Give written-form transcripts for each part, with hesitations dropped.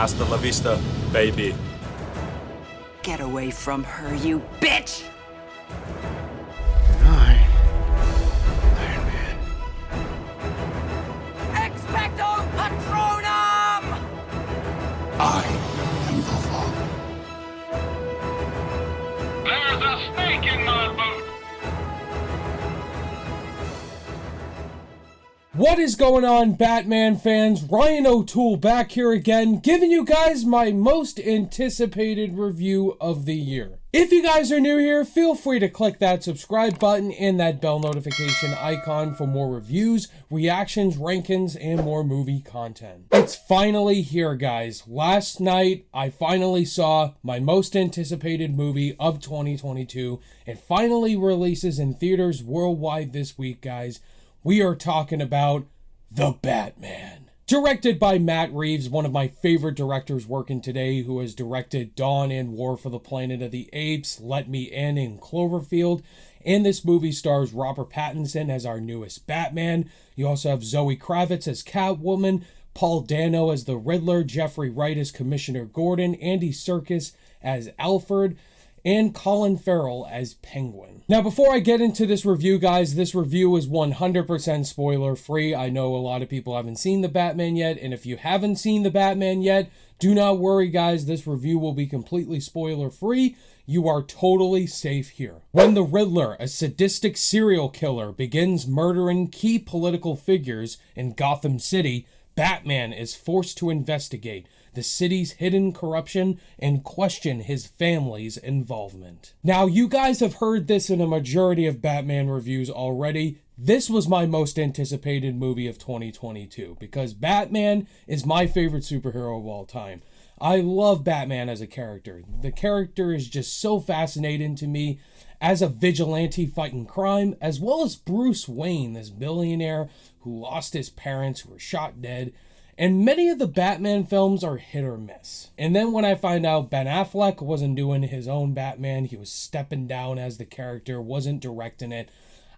Hasta la vista, baby. Get away from her, you bitch! I, Iron Man. Expecto Patronum! I am your father. There's a snake in my boot! What is going on, Batman fans? Ryan O'Toole back here again, giving you guys my most anticipated review of the year. If you guys are new here, feel free to click that subscribe button and that bell notification icon for more reviews, reactions, rankings, and more movie content. It's finally here, guys. Last night, I finally saw my most anticipated movie of 2022. It finally releases in theaters worldwide this week, guys. We are talking about The Batman. Directed by Matt Reeves, one of my favorite directors working today, who has directed Dawn and War for the Planet of the Apes, Let Me In, and Cloverfield. And this movie stars Robert Pattinson as our newest Batman. You also have Zoe Kravitz as Catwoman, Paul Dano as the Riddler, Jeffrey Wright as Commissioner Gordon, Andy Serkis as Alfred, and Colin Farrell as Penguin. Now, before I get into this review, guys, this review is 100% spoiler free. I know a lot of people haven't seen The Batman yet, and if you haven't seen The Batman yet, do not worry, guys. This review will be completely spoiler free. You are totally safe here. When the Riddler, a sadistic serial killer, begins murdering key political figures in Gotham City, Batman is forced to investigate the city's hidden corruption and question his family's involvement. Now, you guys have heard this in a majority of Batman reviews already. This was my most anticipated movie of 2022 because Batman is my favorite superhero of all time. I love Batman as a character. The character is just so fascinating to me as a vigilante fighting crime, as well as Bruce Wayne, this billionaire who lost his parents, who were shot dead. And many of the Batman films are hit or miss. And then when I find out Ben Affleck wasn't doing his own Batman, he was stepping down as the character, wasn't directing it,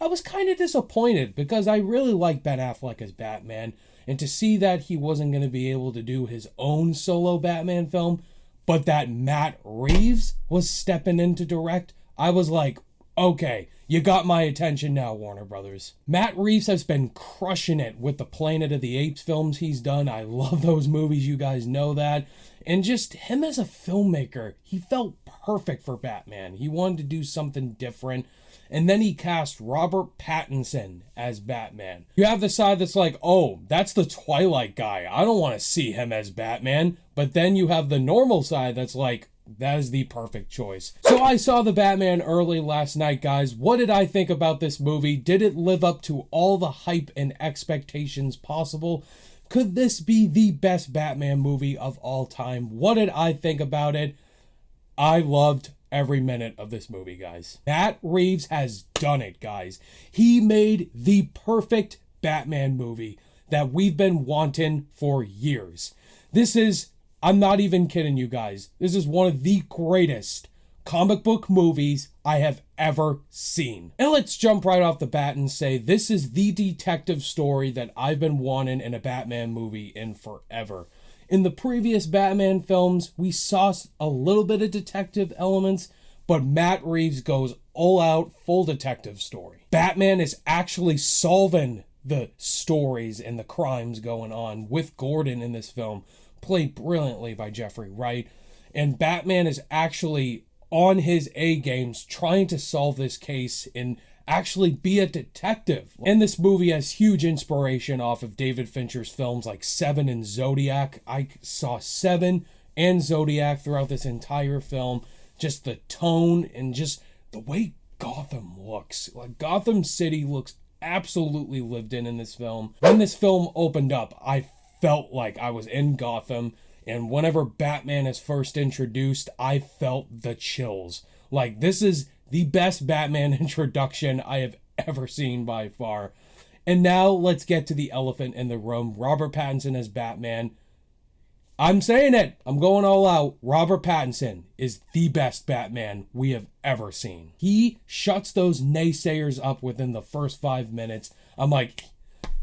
I was kind of disappointed because I really like Ben Affleck as Batman. And to see that he wasn't going to be able to do his own solo Batman film, but that Matt Reeves was stepping in to direct, I was like, okay, you got my attention now, Warner Brothers. Matt Reeves has been crushing it with the Planet of the Apes films he's done. I love those movies, you guys know that. And just him as a filmmaker, he felt perfect for Batman. He wanted to do something different. And then he cast Robert Pattinson as Batman. You have the side that's like, oh, that's the Twilight guy. I don't want to see him as Batman. But then you have the normal side that's like, that is the perfect choice. So I saw The Batman early last night, guys. What did I think about this movie? Did it live up to all the hype and expectations possible? Could this be the best Batman movie of all time? What did I think about it? I loved every minute of this movie, guys. Matt Reeves has done it, guys. He made the perfect Batman movie that we've been wanting for years. This is, I'm not even kidding you guys, this is one of the greatest comic book movies I have ever seen. And let's jump right off the bat and say this is the detective story that I've been wanting in a Batman movie in forever. In the previous Batman films, we saw a little bit of detective elements, but Matt Reeves goes all out, full detective story. Batman is actually solving the stories and the crimes going on with Gordon in this film, played brilliantly by Jeffrey Wright. And Batman is actually on his A games trying to solve this case and actually be a detective. And this movie has huge inspiration off of David Fincher's films like Seven and Zodiac. I saw Seven and Zodiac throughout this entire film. Just the tone and just the way Gotham looks. Like Gotham City looks absolutely lived in this film. When this film opened up, I felt like I was in Gotham. And whenever Batman is first introduced, I felt the chills. Like, this is the best Batman introduction I have ever seen by far. And now let's get to the elephant in the room. Robert Pattinson as Batman. I'm saying it. I'm going all out. Robert Pattinson is the best Batman we have ever seen. He shuts those naysayers up within the first 5 minutes. I'm like,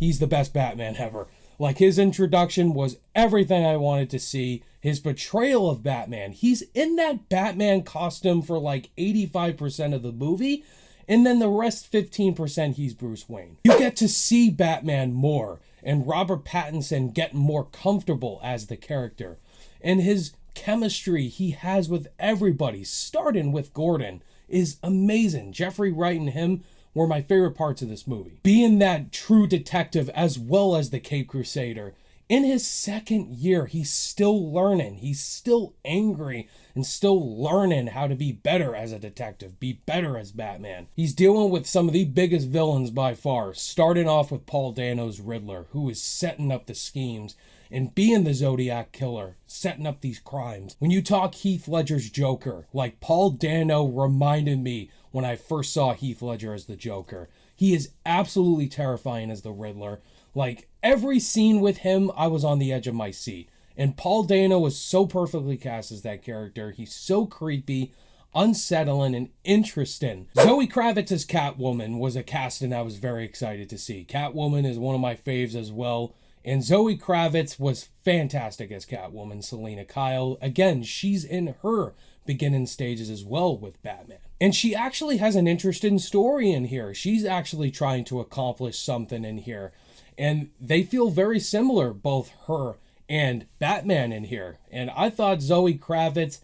he's the best Batman ever. Like, his introduction was everything I wanted to see. His portrayal of Batman, he's in that Batman costume for like 85% of the movie, and then the rest 15% he's Bruce Wayne. You get to see Batman more, and Robert Pattinson getting more comfortable as the character. And his chemistry he has with everybody, starting with Gordon, is amazing. Jeffrey Wright and him were my favorite parts of this movie. Being that true detective as well as the Cape Crusader. In his second year, he's still learning. He's still angry and still learning how to be better as a detective, be better as Batman. He's dealing with some of the biggest villains by far, starting off with Paul Dano's Riddler, who is setting up the schemes and being the Zodiac Killer, setting up these crimes. When you talk Heath Ledger's Joker, like Paul Dano reminded me when I first saw Heath Ledger as the Joker. He is absolutely terrifying as the Riddler. Like, every scene with him, I was on the edge of my seat. And Paul Dano was so perfectly cast as that character. He's so creepy, unsettling, and interesting. Zoe Kravitz as Catwoman was a casting I was very excited to see. Catwoman is one of my faves as well. And Zoe Kravitz was fantastic as Catwoman. Selena Kyle, again, she's in her beginning stages as well with Batman. And she actually has an interesting story in here. She's actually trying to accomplish something in here. And they feel very similar, both her and Batman in here. And I thought Zoe Kravitz,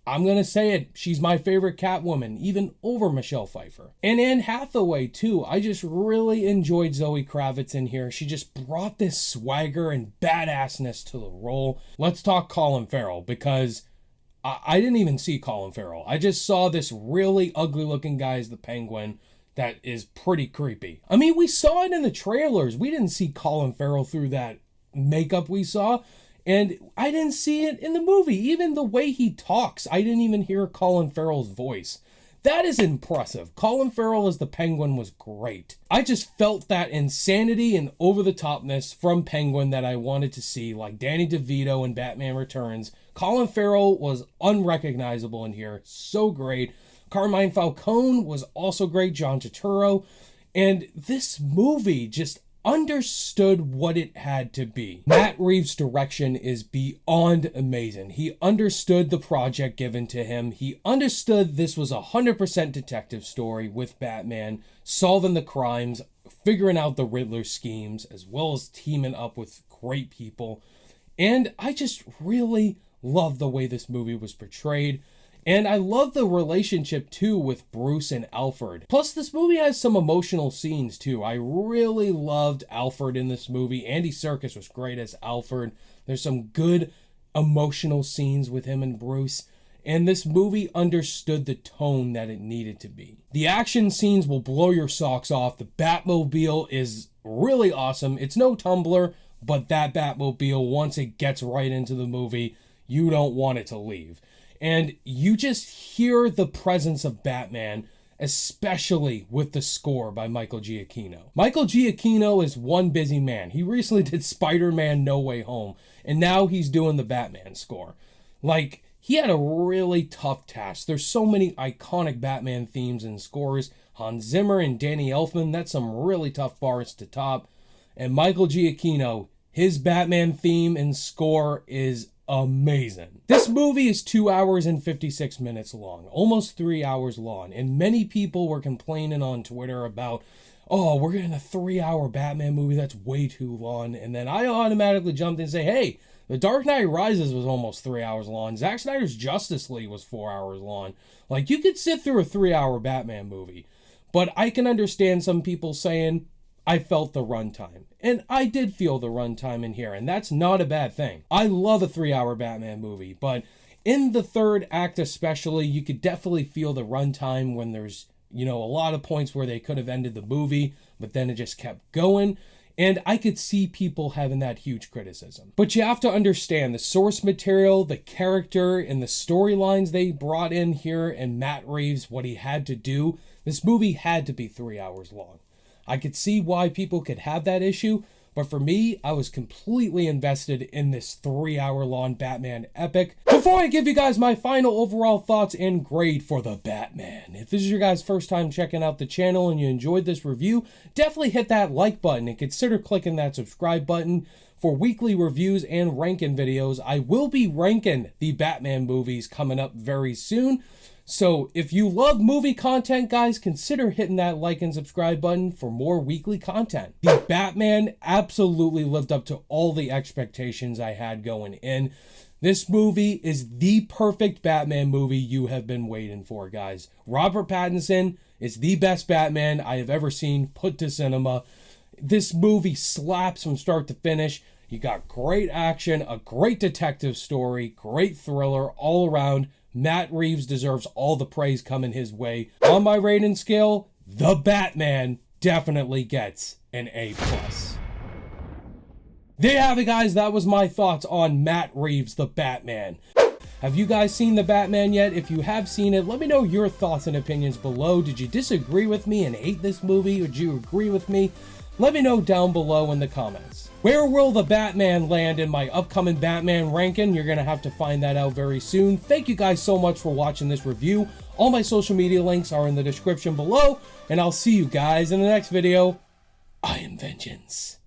I'm going to say it, she's my favorite Catwoman, even over Michelle Pfeiffer. And Anne Hathaway, too. I just really enjoyed Zoe Kravitz in here. She just brought this swagger and badassness to the role. Let's talk Colin Farrell, because I didn't even see Colin Farrell. I just saw this really ugly-looking guy as the Penguin that is pretty creepy. I mean, we saw it in the trailers. We didn't see Colin Farrell through that makeup we saw. And I didn't see it in the movie. Even the way he talks, I didn't even hear Colin Farrell's voice. That is impressive. Colin Farrell as the Penguin was great. I just felt that insanity and over-the-topness from Penguin that I wanted to see, like Danny DeVito in Batman Returns. Colin Farrell was unrecognizable in here. So great. Carmine Falcone was also great. John Turturro. And this movie just understood what it had to be. Matt Reeves' direction is beyond amazing. He understood the project given to him. He understood this was a 100% detective story with Batman, solving the crimes, figuring out the Riddler schemes, as well as teaming up with great people. And I just really love the way this movie was portrayed. And I love the relationship, too, with Bruce and Alfred. Plus, this movie has some emotional scenes, too. I really loved Alfred in this movie. Andy Serkis was great as Alfred. There's some good emotional scenes with him and Bruce. And this movie understood the tone that it needed to be. The action scenes will blow your socks off. The Batmobile is really awesome. It's no Tumbler, but that Batmobile, once it gets right into the movie, you don't want it to leave. And you just hear the presence of Batman, especially with the score by Michael Giacchino. Michael Giacchino is one busy man. He recently did Spider-Man No Way Home, and now he's doing the Batman score. Like, he had a really tough task. There's so many iconic Batman themes and scores. Hans Zimmer and Danny Elfman, that's some really tough bars to top. And Michael Giacchino, his Batman theme and score is amazing. This movie is 2 hours and 56 minutes long, almost 3 hours long, and many people were complaining on Twitter about, oh, we're getting a 3-hour Batman movie, that's way too long. And then I automatically jumped in and say, hey, The Dark Knight Rises was almost 3 hours long. Zack Snyder's Justice League was 4 hours long. Like, you could sit through a 3-hour Batman movie, but I can understand some people saying, I felt the runtime. And I did feel the runtime in here, and that's not a bad thing. I love a 3-hour Batman movie, but in the third act especially, you could definitely feel the runtime when there's, a lot of points where they could have ended the movie, but then it just kept going. And I could see people having that huge criticism. But you have to understand the source material, the character, and the storylines they brought in here, and Matt Reeves, what he had to do. This movie had to be 3 hours long. I could see why people could have that issue, but for me, I was completely invested in this 3-hour long Batman epic. Before I give you guys my final overall thoughts and grade for the Batman, if this is your guys' first time checking out the channel and you enjoyed this review, definitely hit that like button and consider clicking that subscribe button. for weekly reviews and ranking videos. I will be ranking the Batman movies coming up very soon. So if you love movie content, guys, consider hitting that like and subscribe button for more weekly content. The Batman absolutely lived up to all the expectations I had going in. This movie is the perfect Batman movie you have been waiting for, guys. Robert Pattinson is the best Batman I have ever seen put to cinema. This movie slaps from start to finish. You got great action, a great detective story, great thriller all around. Matt Reeves deserves all the praise coming his way. On my rating scale, the Batman definitely gets an A+. There you have it, guys. That was my thoughts on Matt Reeves, the Batman. Have you guys seen the Batman yet? If you have seen it, let me know your thoughts and opinions below. Did you disagree with me and hate this movie, or did you agree with me? Let me know down below in the comments. Where will the Batman land in my upcoming Batman ranking? You're going to have to find that out very soon. Thank you guys so much for watching this review. All my social media links are in the description below, and I'll see you guys in the next video. I am vengeance.